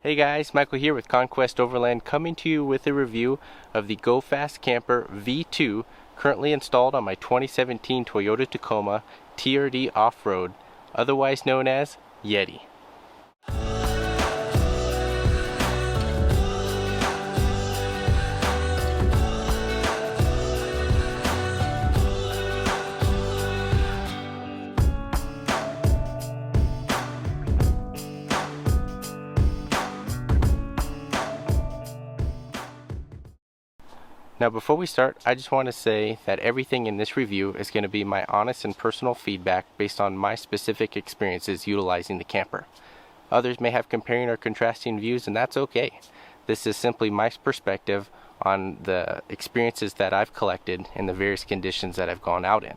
Hey guys, Michael here with Conquest Overland, coming to you with a review of the Go Fast Camper V2 currently installed on my 2017 Toyota Tacoma TRD Off-Road, otherwise known as Yeti. Now before we start, I just want to say that everything in this review is going to be my honest and personal feedback based on my specific experiences utilizing the camper. Others may have comparing or contrasting views, and that's okay. This is simply my perspective on the experiences that I've collected in the various conditions that I've gone out in.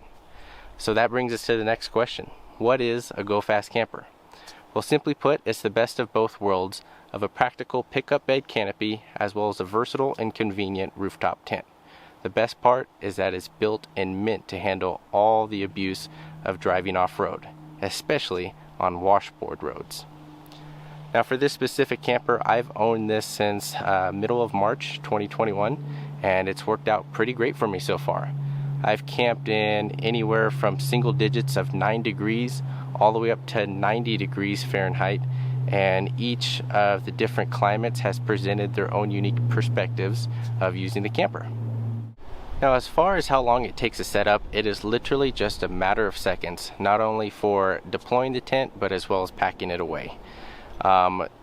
So that brings us to the next question. What is a Go Fast camper? Well, simply put, it's the best of both worlds of a practical pickup bed canopy as well as a versatile and convenient rooftop tent. The best part is that it's built and meant to handle all the abuse of driving off-road, especially on washboard roads. Now for this specific camper, I've owned this since middle of March 2021, and it's worked out pretty great for me so far. I've camped in anywhere from single digits of 9 degrees all the way up to 90 degrees Fahrenheit, and each of the different climates has presented their own unique perspectives of using the camper. Now as far as how long it takes to set up, it is literally just a matter of seconds, not only for deploying the tent but as well as packing it away.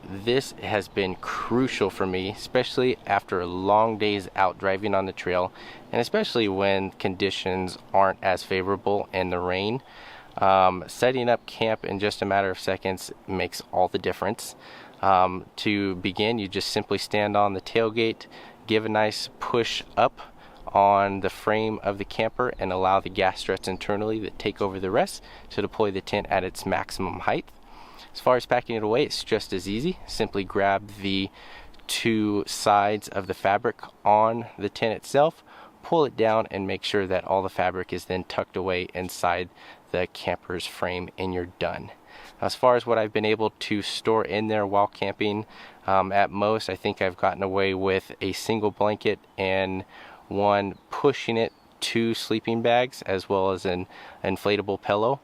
This has been crucial for me, especially after long days out driving on the trail, and especially when conditions aren't as favorable in the rain. Setting up camp in just a matter of seconds makes all the difference. To begin, you just simply stand on the tailgate, give a nice push up on the frame of the camper, and allow the gas struts internally that take over the rest to deploy the tent at its maximum height. As far as packing it away, it's just as easy. Simply grab the two sides of the fabric on the tent itself, pull it down, and make sure that all the fabric is then tucked away inside the camper's frame, and you're done. As far as what I've been able to store in there while camping, at most I think I've gotten away with a single blanket and one pushing it 2 sleeping bags as well as an inflatable pillow.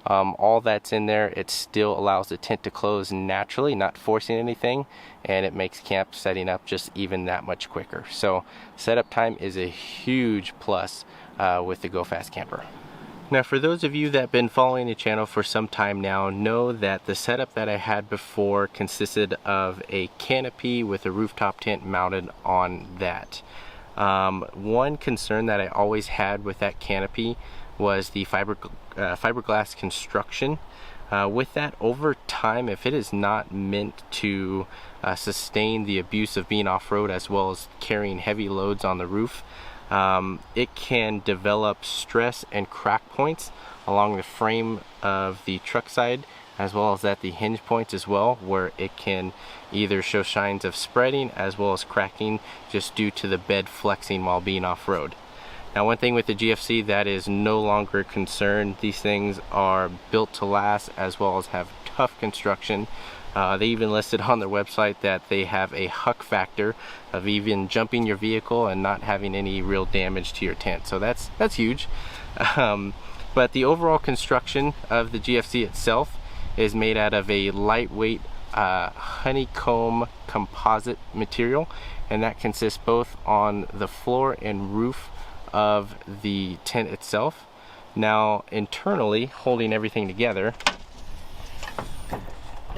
All that's in there, it still allows the tent to close naturally, not forcing anything, and it makes camp setting up just even that much quicker. So setup time is a huge plus with the Go Fast camper. Now for those of you that have been following the channel for some time now, know that the setup that I had before consisted of a canopy with a rooftop tent mounted on that. One concern that I always had with that canopy was the fiberglass construction. With that, over time, if it is not meant to sustain the abuse of being off-road as well as carrying heavy loads on the roof, it can develop stress and crack points along the frame of the truck side as well as at the hinge points as well, where it can either show signs of spreading as well as cracking just due to the bed flexing while being off-road. Now one thing with the GFC that is no longer a concern. These things are built to last as well as have tough construction. They even listed on their website that they have a huck factor of even jumping your vehicle and not having any real damage to your tent. So that's huge. But the overall construction of the GFC itself is made out of a lightweight honeycomb composite material, and that consists both on the floor and roof of the tent itself. Now internally, holding everything together,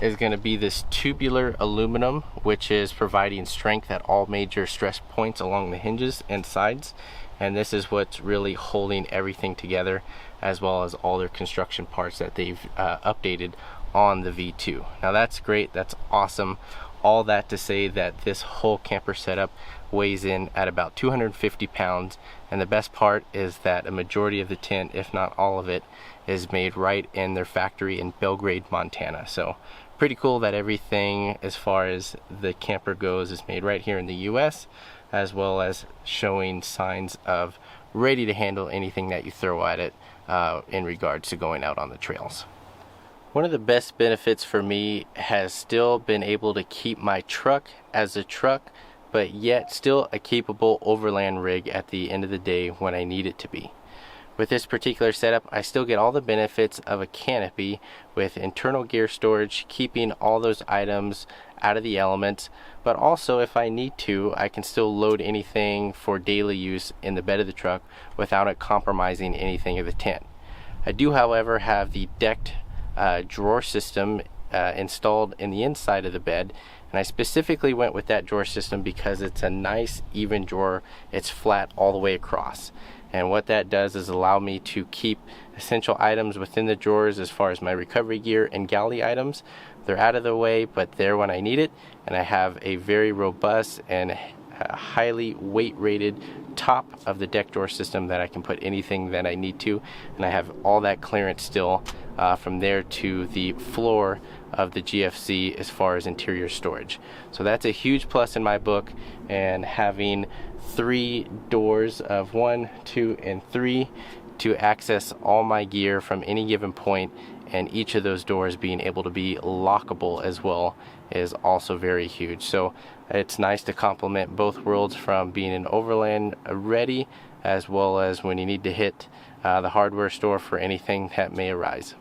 is going to be this tubular aluminum, which is providing strength at all major stress points along the hinges and sides, and this is what's really holding everything together, as well as all their construction parts that they've updated on the V2. Now that's great, that's awesome. All that to say that this whole camper setup weighs in at about 250 pounds, and the best part is that a majority of the tent, if not all of it, is made right in their factory in Belgrade, Montana. So pretty cool that everything as far as the camper goes is made right here in the US, as well as showing signs of ready to handle anything that you throw at it in regards to going out on the trails. One of the best benefits for me has still been able to keep my truck as a truck, but yet still a capable overland rig at the end of the day when I need it to be. With this particular setup, I still get all the benefits of a canopy with internal gear storage, keeping all those items out of the elements, but also if I need to, I can still load anything for daily use in the bed of the truck without it compromising anything of the tent. I do, however, have the decked drawer system installed in the inside of the bed, and I specifically went with that drawer system because it's a nice even drawer. It's flat all the way across, and what that does is allow me to keep essential items within the drawers. As far as my recovery gear and galley items, they're out of the way but there when I need it, and I have a very robust and highly weight rated top of the deck drawer system that I can put anything that I need to, and I have all that clearance still from there to the floor of the GFC as far as interior storage. So that's a huge plus in my book, and having 3 doors of 1, 2, and 3 to access all my gear from any given point, and each of those doors being able to be lockable as well is also very huge. So it's nice to complement both worlds, from being an overland ready as well as when you need to hit the hardware store for anything that may arise.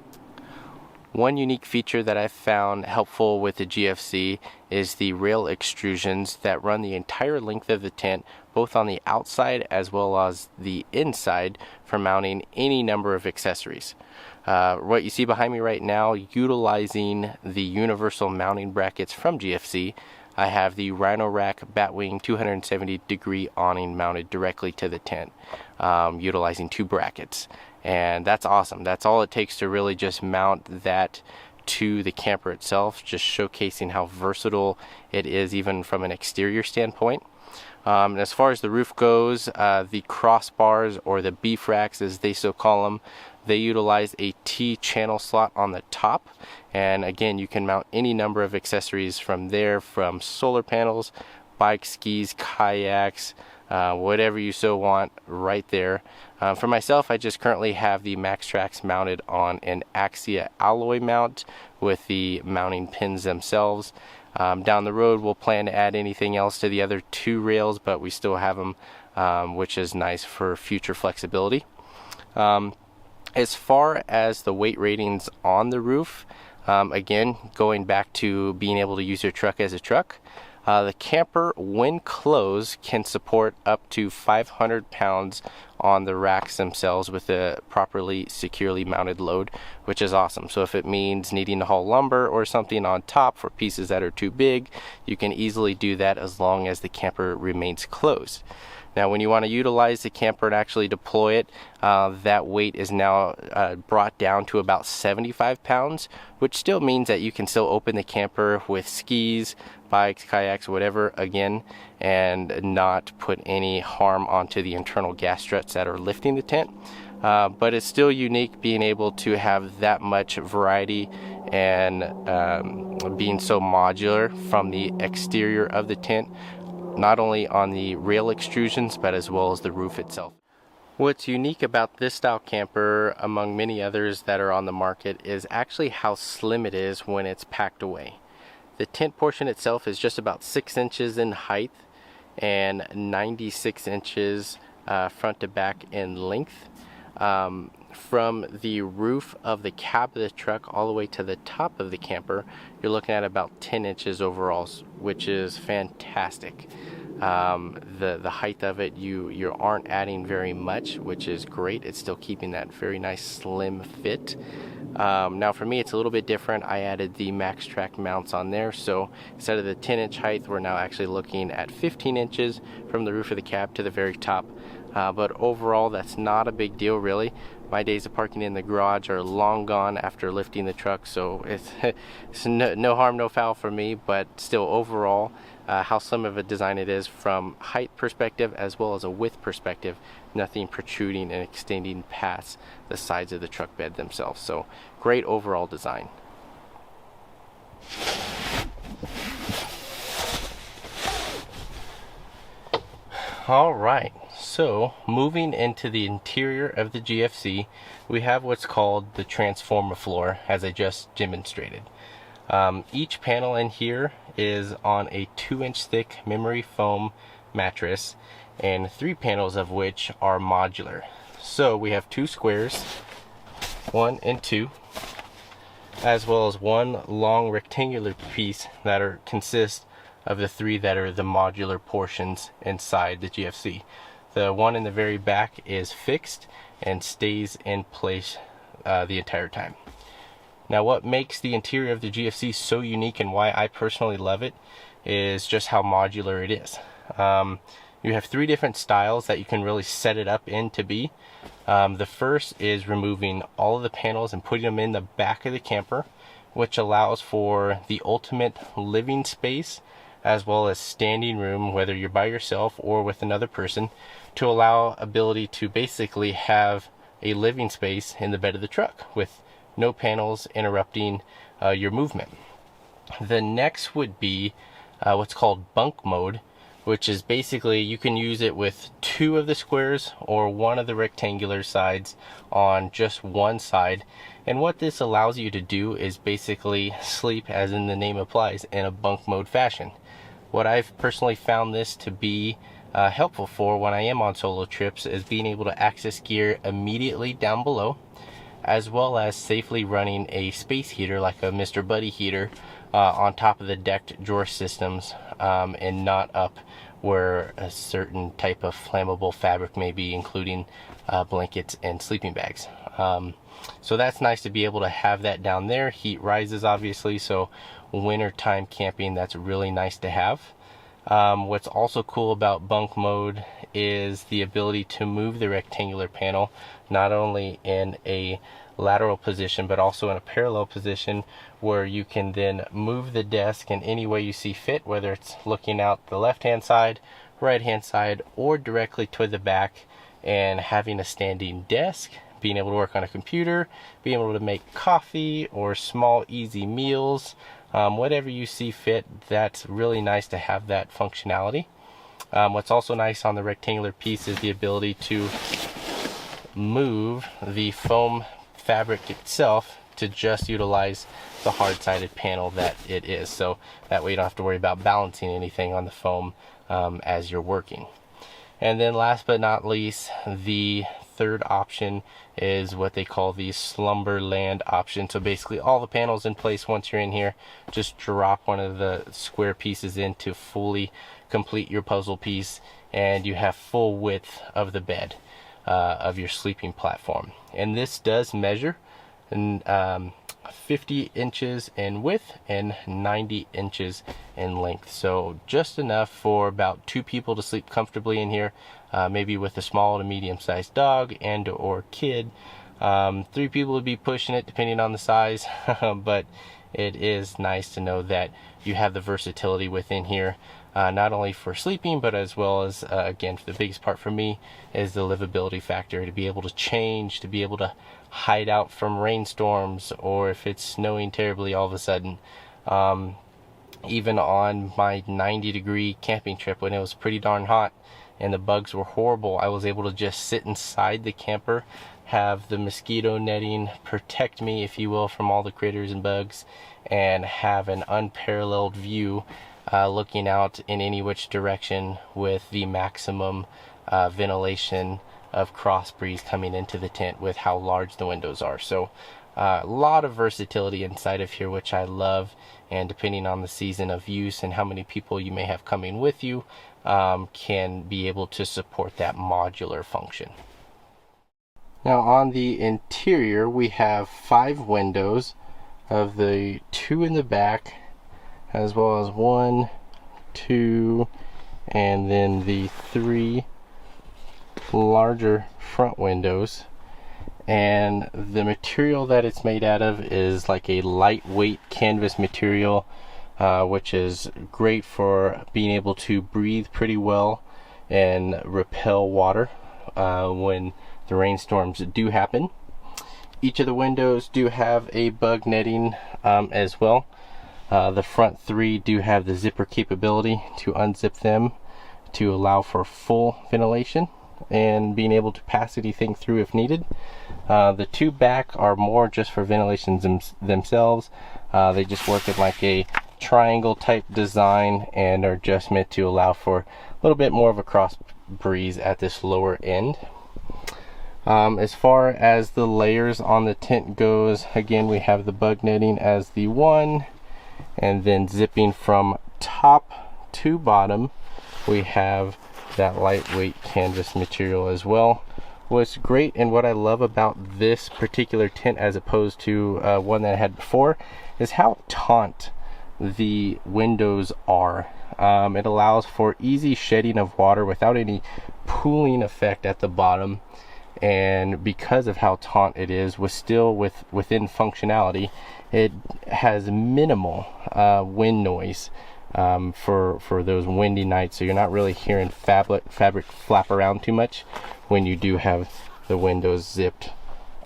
One unique feature that I've found helpful with the GFC is the rail extrusions that run the entire length of the tent, both on the outside as well as the inside, for mounting any number of accessories. What you see behind me right now, utilizing the universal mounting brackets from GFC, I have the Rhino Rack Batwing 270-degree awning mounted directly to the tent, utilizing 2 brackets. And that's awesome. That's all it takes to really just mount that to the camper itself, just showcasing how versatile it is even from an exterior standpoint. And as far as the roof goes, the crossbars, or the beef racks as they so call them, they utilize a T-channel slot on the top, and again, you can mount any number of accessories from there, from solar panels, bikes, skis, kayaks, whatever you so want, right there. For myself, I just currently have the MaxTrax mounted on an Axia alloy mount with the mounting pins themselves. Down the road, we'll plan to add anything else to the other 2 rails, but we still have them, which is nice for future flexibility. As far as the weight ratings on the roof, again, going back to being able to use your truck as a truck, the camper, when closed, can support up to 500 pounds on the racks themselves with a properly securely mounted load, which is awesome. So if it means needing to haul lumber or something on top for pieces that are too big, you can easily do that as long as the camper remains closed. Now, when you want to utilize the camper and actually deploy it, that weight is now brought down to about 75 pounds, which still means that you can still open the camper with skis, bikes, kayaks, whatever, again, and not put any harm onto the internal gas struts that are lifting the tent. But it's still unique being able to have that much variety and being so modular from the exterior of the tent, not only on the rail extrusions but as well as the roof itself. What's unique about this style camper, among many others that are on the market, is actually how slim it is when it's packed away. The tent portion itself is just about 6 inches in height and 96 inches front to back in length. From the roof of the cab of the truck all the way to the top of the camper, you're looking at about 10 inches overall, which is fantastic. The height of it, you aren't adding very much, which is great. It's still keeping that very nice slim fit. Now for me, it's a little bit different. I added the MaxTrax mounts on there, so instead of the 10-inch height, we're now actually looking at 15 inches from the roof of the cab to the very top. But overall, that's not a big deal, really. My days of parking in the garage are long gone after lifting the truck, so it's no harm, no foul for me. But still, overall, how slim of a design it is from height perspective as well as a width perspective, nothing protruding and extending past the sides of the truck bed themselves. So great overall design. All right, So moving into the interior of the GFC, we have what's called the transformer floor, as I just demonstrated. Each panel in here is on a 2-inch thick memory foam mattress, and 3 panels of which are modular. So we have 2 squares, 1 and 2, as well as 1 long rectangular piece that consist of the 3 that are the modular portions inside the GFC. The one in the very back is fixed and stays in place the entire time. Now, what makes the interior of the GFC so unique and why I personally love it is just how modular it is. You have 3 different styles that you can really set it up in to be. The first is removing all of the panels and putting them in the back of the camper, which allows for the ultimate living space as well as standing room, whether you're by yourself or with another person, to allow ability to basically have a living space in the bed of the truck with no panels interrupting your movement. The next would be what's called bunk mode, which is basically you can use it with 2 of the squares or 1 of the rectangular sides on just one side. And what this allows you to do is basically sleep, as in the name applies, in a bunk mode fashion. What I've personally found this to be helpful for when I am on solo trips is being able to access gear immediately down below, as well as safely running a space heater like a Mr. Buddy heater on top of the decked drawer systems, and not up where a certain type of flammable fabric may be, including blankets and sleeping bags. So that's nice to be able to have that down there. Heat rises obviously, so wintertime camping, that's really nice to have. What's also cool about bunk mode is the ability to move the rectangular panel not only in a lateral position but also in a parallel position, where you can then move the desk in any way you see fit, whether it's looking out the left hand side, right hand side, or directly to the back, and having a standing desk, being able to work on a computer, being able to make coffee or small easy meals, whatever you see fit. That's really nice to have that functionality. What's also nice on the rectangular piece is the ability to move the foam fabric itself to just utilize the hard-sided panel that it is, so that way you don't have to worry about balancing anything on the foam as you're working. And then last but not least, the third option is what they call the Slumberland option. So basically all the panels in place once you're in here, just drop one of the square pieces in to fully complete your puzzle piece, and you have full width of the bed of your sleeping platform. And this does measure 50 inches in width and 90 inches in length, so just enough for about 2 people to sleep comfortably in here, maybe with a small to medium-sized dog and or kid. 3 people would be pushing it depending on the size, but it is nice to know that you have the versatility within here, not only for sleeping but as well as again, the biggest part for me is the livability factor, to be able to change, to be able to hide out from rainstorms, or if it's snowing terribly all of a sudden. Even on my 90-degree camping trip when it was pretty darn hot and the bugs were horrible, I was able to just sit inside the camper, have the mosquito netting protect me, if you will, from all the critters and bugs, and have an unparalleled view looking out in any which direction with the maximum ventilation of cross breeze coming into the tent with how large the windows are. So a lot of versatility inside of here, which I love, and depending on the season of use and how many people you may have coming with you, can be able to support that modular function. Now on the interior we have 5 windows, of the 2 in the back, as well as 1, 2, and then the 3 larger front windows. And the material that it's made out of is like a lightweight canvas material, which is great for being able to breathe pretty well and repel water when the rainstorms do happen. Each of the windows do have a bug netting as well. The front 3 do have the zipper capability to unzip them to allow for full ventilation. and being able to pass anything through if needed. The two back are more just for ventilation themselves. They just work in like a triangle type design and are just meant to allow for a little bit more of a cross breeze at this lower end. As far as the layers on the tent goes, again, we have the bug netting as the one, and then zipping from top to bottom we have that lightweight canvas material as well. What's great and what I love about this particular tent as opposed to one that I had before is how taut the windows are. It allows for easy shedding of water without any pooling effect at the bottom, and because of how taut it is, within functionality, it has minimal wind noise for those windy nights, so you're not really hearing fabric flap around too much when you do have the windows zipped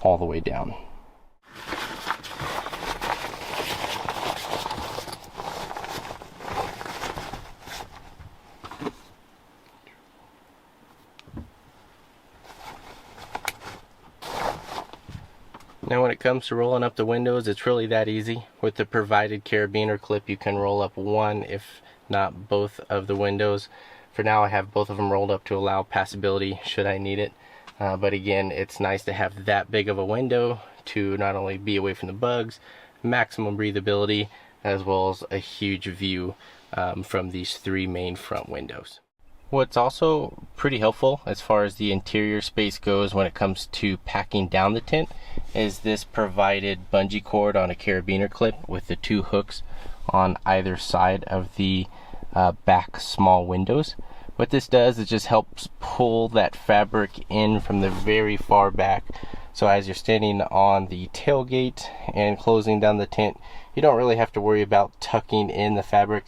all the way down. Now when it comes to rolling up the windows, it's really that easy. With the provided carabiner clip, you can roll up one, if not both, of the windows. For now, I have both of them rolled up to allow passability should I need it. But again, it's nice to have that big of a window to not only be away from the bugs, maximum breathability, as well as a huge view from these three main front windows. What's also pretty helpful as far as the interior space goes when it comes to packing down the tent is this provided bungee cord on a carabiner clip with the two hooks on either side of the back small windows. What this does is just helps pull that fabric in from the very far back, so as you're standing on the tailgate and closing down the tent, you don't really have to worry about tucking in the fabric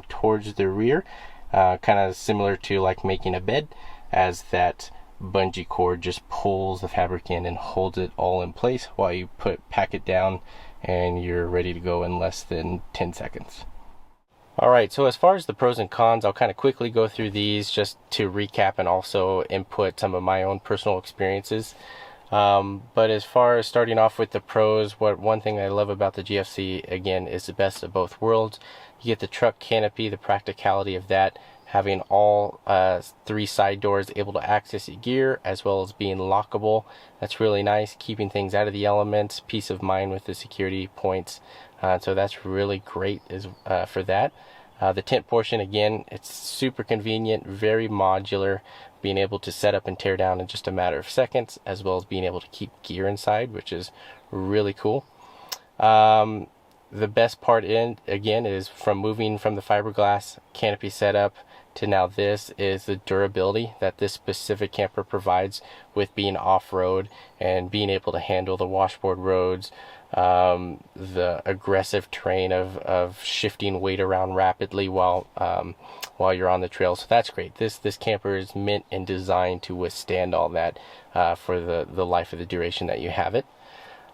towards the rear. Kind of similar to like making a bed, as that bungee cord just pulls the fabric in and holds it all in place while you pack it down, and you're ready to go in less than 10 seconds. Alright, so as far as the pros and cons, I'll kind of quickly go through these just to recap and also input some of my own personal experiences. But as far as starting off with the pros, one thing I love about the GFC, again, is the best of both worlds. You get the truck canopy, the practicality of that, having all three side doors able to access your gear, as well as being lockable. That's really nice, keeping things out of the elements, peace of mind with the security points. So that's really great for that. The tent portion, again, it's super convenient, very modular, being able to set up and tear down in just a matter of seconds, as well as being able to keep gear inside, which is really cool. The best part again is from moving from the fiberglass canopy setup to now this is the durability that this specific camper provides with being off-road and being able to handle the washboard roads, the aggressive terrain of shifting weight around rapidly while you're on the trail. So that's great. This camper is meant and designed to withstand all that for the life of the duration that you have it.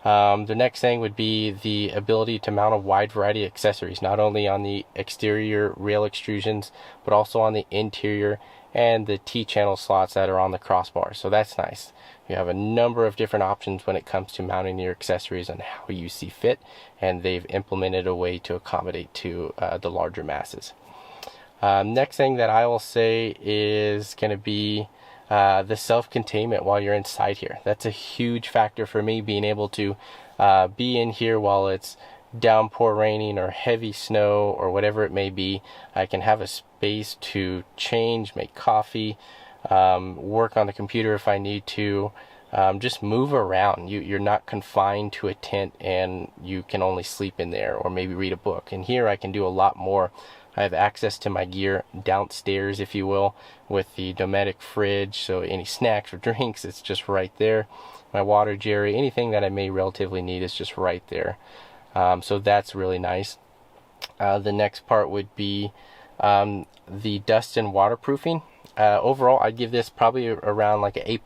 The next thing would be the ability to mount a wide variety of accessories, not only on the exterior rail extrusions, but also on the interior and the T-channel slots that are on the crossbar. So that's nice. You have a number of different options when it comes to mounting your accessories and how you see fit, and they've implemented a way to accommodate to the larger masses. Next thing that I will say is going to be the self-containment while you're inside here. That's a huge factor for me, being able to be in here while it's downpour raining or heavy snow or whatever it may be. I can have a space to change, make coffee, work on the computer if I need to, just move around. You're not confined to a tent and you can only sleep in there or maybe read a book. And here I can do a lot more. I have access to my gear downstairs, if you will, with the Dometic fridge, so any snacks or drinks, it's just right there. My water jerry, anything that I may relatively need is just right there. So that's really nice. The next part would be the dust and waterproofing. Overall, I'd give this probably around like an A+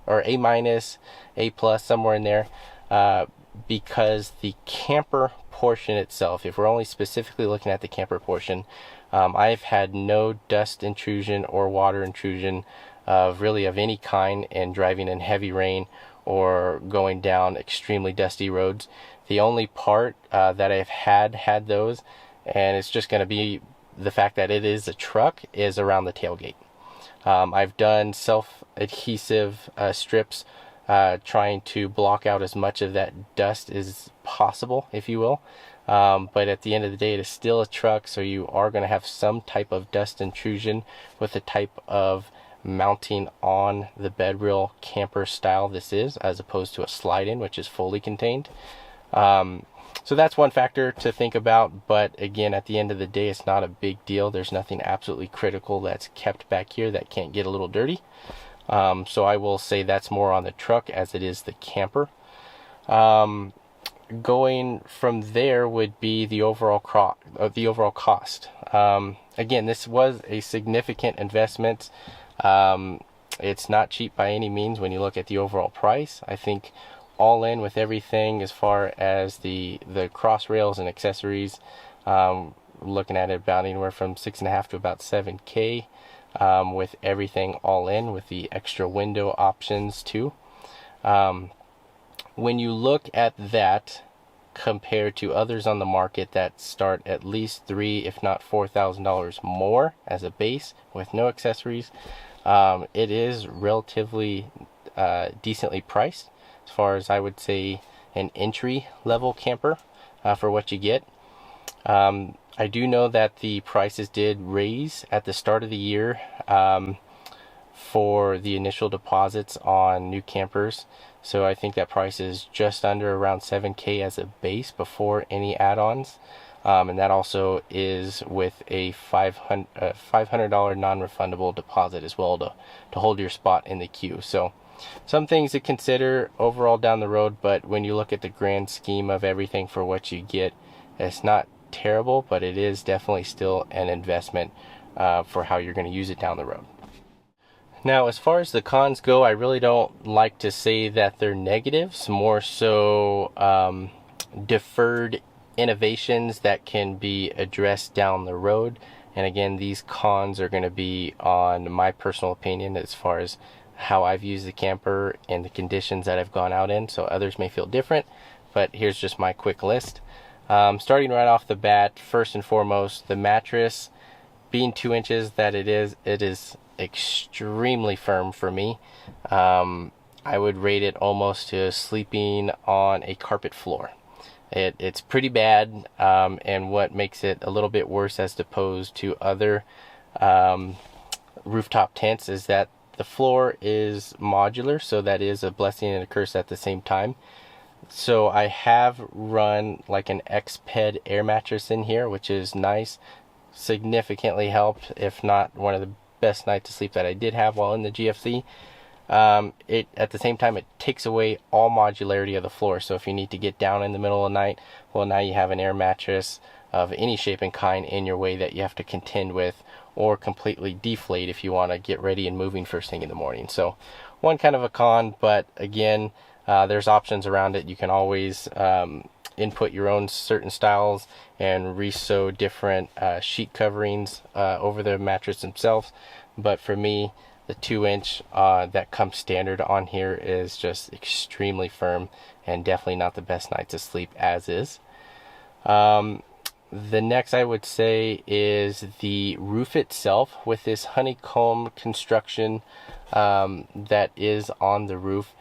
or A-, A+, somewhere in there. Because the camper portion itself, if we're only specifically looking at the camper portion, I've had no dust intrusion or water intrusion of any kind and driving in heavy rain or going down extremely dusty roads. The only part that I've had those, and it's just going to be the fact that it is a truck, is around the tailgate. I've done self-adhesive strips trying to block out as much of that dust as possible, if you will. But at the end of the day, it is still a truck, so you are going to have some type of dust intrusion with the type of mounting on the bed rail camper style this is, as opposed to a slide-in, which is fully contained. So that's one factor to think about, but again, at the end of the day, it's not a big deal. There's nothing absolutely critical that's kept back here that can't get a little dirty. So I will say that's more on the truck as it is the camper. Going from there would be the overall cost. Again, this was a significant investment. It's not cheap by any means when you look at the overall price. I think all in with everything as far as the cross rails and accessories, looking at it about anywhere from $6.5 to about $7K, with everything all in with the extra window options too. When you look at that compared to others on the market that start at least $3,000 if not $4,000 more as a base with no accessories, it is relatively decently priced, as far as I would say an entry level camper for what you get. I do know that the prices did raise at the start of the year for the initial deposits on new campers, so I think that price is just under around $7K as a base before any add-ons, and that also is with a $500 non-refundable deposit as well to hold your spot in the queue. So some things to consider overall down the road, but when you look at the grand scheme of everything for what you get, it's not terrible, but it is definitely still an investment for how you're going to use it down the road. Now, as far as the cons go, I really don't like to say that they're negatives, more so deferred innovations that can be addressed down the road. And again, these cons are going to be on my personal opinion as far as how I've used the camper and the conditions that I've gone out in, so others may feel different, but here's just my quick list. Starting right off the bat, first and foremost, the mattress being 2 inches that it is extremely firm for me. I would rate it almost to sleeping on a carpet floor. It's pretty bad, and what makes it a little bit worse as opposed to other rooftop tents is that the floor is modular, so that is a blessing and a curse at the same time. So I have run like an X-Ped air mattress in here, which is nice, significantly helped, if not one of the best nights to sleep that I did have while in the GFC. It at the same time, it takes away all modularity of the floor, so if you need to get down in the middle of the night, well, now you have an air mattress of any shape and kind in your way that you have to contend with, or completely deflate if you want to get ready and moving first thing in the morning. So one kind of a con, but again, there's options around it. You can always input your own certain styles and resew different sheet coverings over the mattress themselves. But for me, the 2-inch that comes standard on here is just extremely firm and definitely not the best night to sleep as is. The next I would say is the roof itself with this honeycomb construction that is on the roof.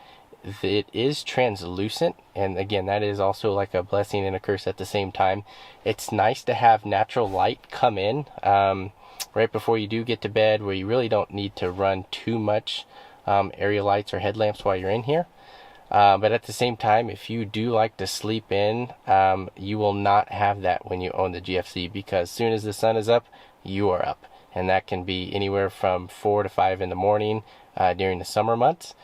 It is translucent, and again, that is also like a blessing and a curse at the same time. It's nice to have natural light come in right before you do get to bed, where you really don't need to run too much area lights or headlamps while you're in here. But at the same time, if you do like to sleep in, you will not have that when you own the GFC, because as soon as the sun is up, you are up, and that can be anywhere from 4 to 5 in the morning during the summer months.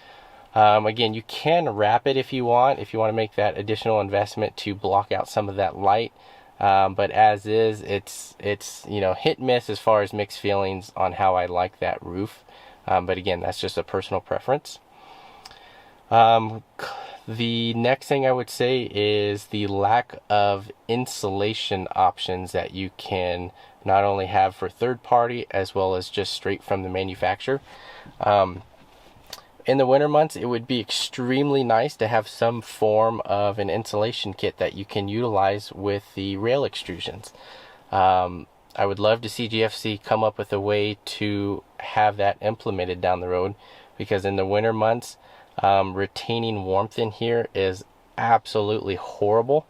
Again, you can wrap it if you want to make that additional investment to block out some of that light. But as is, it's hit and miss as far as mixed feelings on how I like that roof. But again, that's just a personal preference. The next thing I would say is the lack of insulation options that you can not only have for third party as well as just straight from the manufacturer. In the winter months, it would be extremely nice to have some form of an insulation kit that you can utilize with the rail extrusions. I would love to see GFC come up with a way to have that implemented down the road, because in the winter months, retaining warmth in here is absolutely horrible.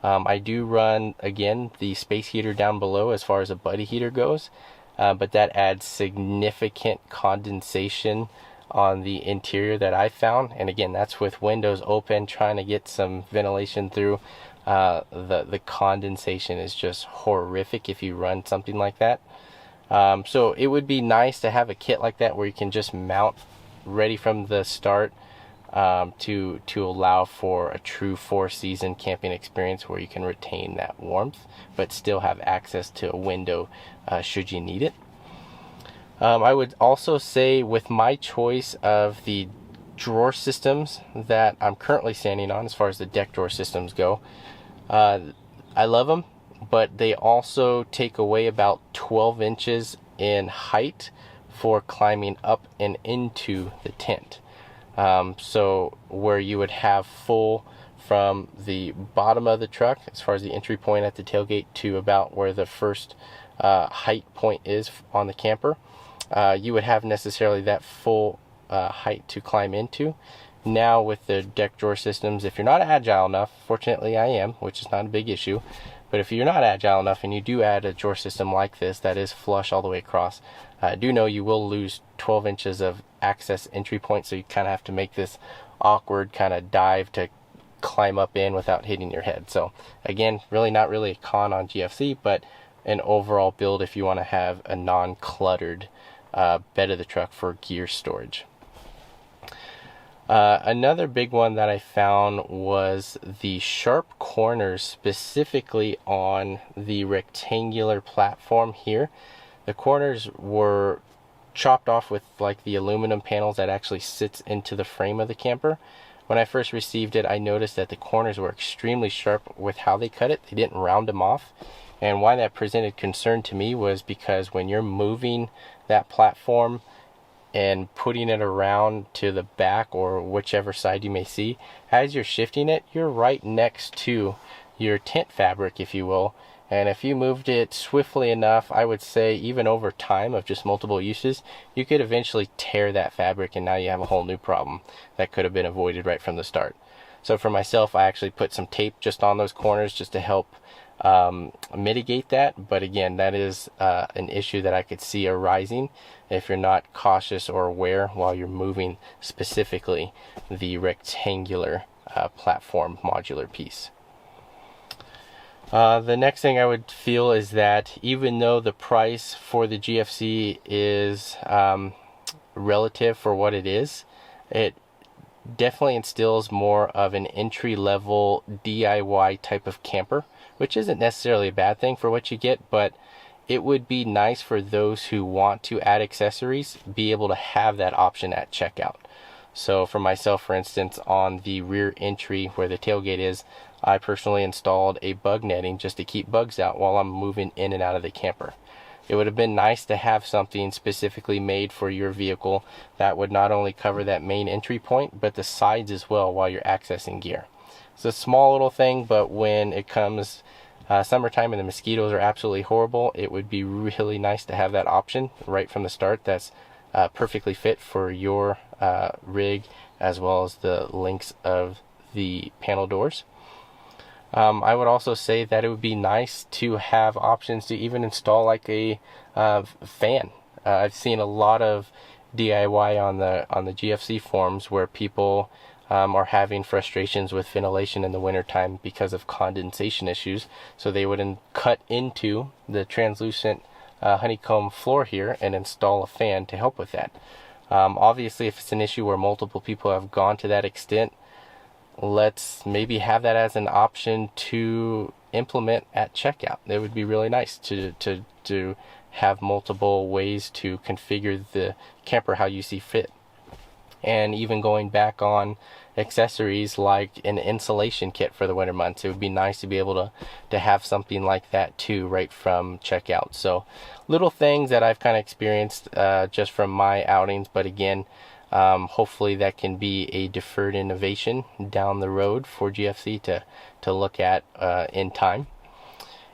I do run, again, the space heater down below as far as a buddy heater goes, but that adds significant condensation on the interior that I found. And again, that's with windows open, trying to get some ventilation through. The condensation is just horrific if you run something like that. So it would be nice to have a kit like that where you can just mount ready from the start, to allow for a true 4-season camping experience where you can retain that warmth but still have access to a window should you need it. I would also say, with my choice of the drawer systems that I'm currently standing on, as far as the deck drawer systems go, I love them, but they also take away about 12 inches in height for climbing up and into the tent. So where you would have full from the bottom of the truck, as far as the entry point at the tailgate, to about where the first height point is on the camper, you would have necessarily that full height to climb into. Now with the deck drawer systems, if you're not agile enough, fortunately I am, which is not a big issue, but if you're not agile enough and you do add a drawer system like this that is flush all the way across, do know you will lose 12 inches of access entry point, so you kind of have to make this awkward kind of dive to climb up in without hitting your head. So again, really not really a con on GFC, but an overall build if you want to have a non-cluttered bed of the truck for gear storage. Another big one that I found was the sharp corners, specifically on the rectangular platform here. The corners were chopped off with like the aluminum panels that actually sits into the frame of the camper. When I first received it, I noticed that the corners were extremely sharp with how they cut it. They didn't round them off. And why that presented concern to me was because when you're moving that platform and putting it around to the back or whichever side you may see, as you're shifting it, you're right next to your tent fabric, if you will. And if you moved it swiftly enough, I would say even over time of just multiple uses, you could eventually tear that fabric, and now you have a whole new problem that could have been avoided right from the start. So for myself, I actually put some tape just on those corners just to help mitigate that. But again, that is an issue that I could see arising if you're not cautious or aware while you're moving specifically the rectangular platform modular piece. The next thing I would feel is that even though the price for the GFC is relative for what it is, it definitely instills more of an entry-level DIY type of camper, which isn't necessarily a bad thing for what you get, but it would be nice for those who want to add accessories be able to have that option at checkout. So for myself, for instance, on the rear entry where the tailgate is, I personally installed a bug netting just to keep bugs out while I'm moving in and out of the camper. It would have been nice to have something specifically made for your vehicle that would not only cover that main entry point, but the sides as well while you're accessing gear. It's a small little thing, but when it comes summertime and the mosquitoes are absolutely horrible, it would be really nice to have that option right from the start that's perfectly fit for your rig as well as the lengths of the panel doors. I would also say that it would be nice to have options to even install like a fan. I've seen a lot of DIY on the GFC forums where people are having frustrations with ventilation in the wintertime because of condensation issues, so they would cut into the translucent honeycomb floor here and install a fan to help with that. Obviously, if it's an issue where multiple people have gone to that extent, let's maybe have that as an option to implement at checkout. It would be really nice to have multiple ways to configure the camper how you see fit. and even going back on accessories like an insulation kit for the winter months. It would be nice to be able to have something like that too right from checkout. So little things that I've kind of experienced just from my outings, but again, hopefully that can be a deferred innovation down the road for GFC to look at in time.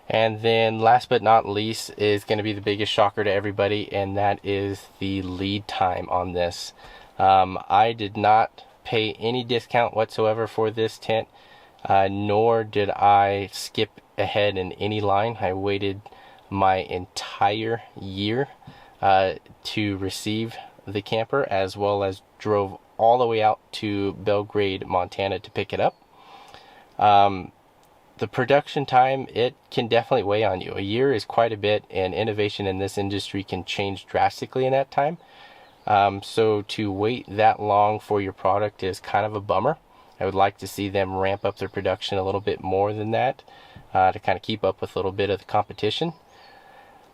And then last but not least is going to be the biggest shocker to everybody, and that is the lead time on this. I did not pay any discount whatsoever for this tent, nor did I skip ahead in any line. I waited my entire year to receive the camper, as well as drove all the way out to Belgrade, Montana to pick it up. The production time, it can definitely weigh on you. A year is quite a bit, and innovation in this industry can change drastically in that time. So to wait that long for your product is kind of a bummer. I would like to see them ramp up their production a little bit more than that to kind of keep up with a little bit of the competition.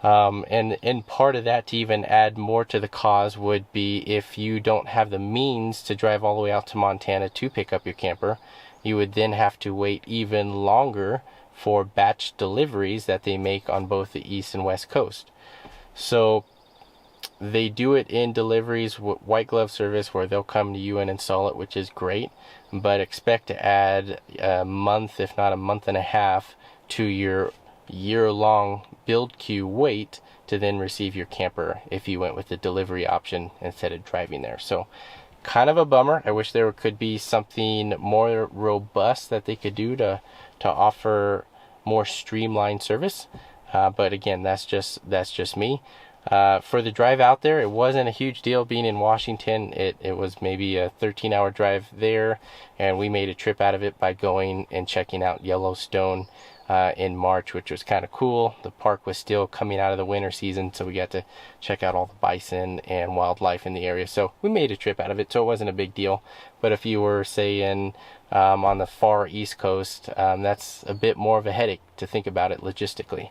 And part of that, to even add more to the cause, would be if you don't have the means to drive all the way out to Montana to pick up your camper, you would then have to wait even longer for batch deliveries that they make on both the east and west coast. So they do it in deliveries, white glove service, where they'll come to you and install it, which is great, but expect to add a month, if not a month and a half, to your year-long build queue wait to then receive your camper if you went with the delivery option instead of driving there. So kind of a bummer. I wish there could be something more robust that they could do to offer more streamlined service, but again, that's just me. For the drive out there, it wasn't a huge deal being in Washington. It was maybe a 13-hour drive there, and we made a trip out of it by going and checking out Yellowstone in March, which was kind of cool. The park was still coming out of the winter season, so we got to check out all the bison and wildlife in the area. So we made a trip out of it, so it wasn't a big deal. But if you were, say, on the far East Coast, that's a bit more of a headache to think about it logistically.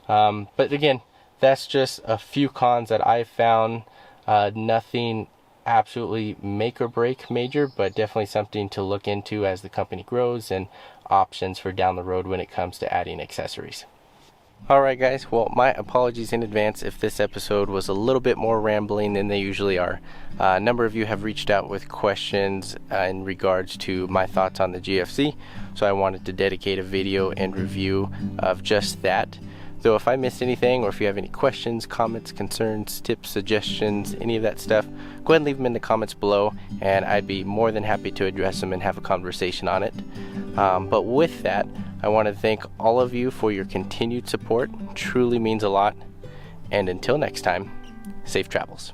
But again, that's just a few cons that I've found. Nothing absolutely make or break major, but definitely something to look into as the company grows, and options for down the road when it comes to adding accessories. Alright guys, well, my apologies in advance if this episode was a little bit more rambling than they usually are. A number of you have reached out with questions in regards to my thoughts on the GFC, so I wanted to dedicate a video and review of just that. So if I missed anything, or if you have any questions, comments, concerns, tips, suggestions, any of that stuff, go ahead and leave them in the comments below, and I'd be more than happy to address them and have a conversation on it. But with that, I want to thank all of you for your continued support. It truly means a lot. And until next time, safe travels.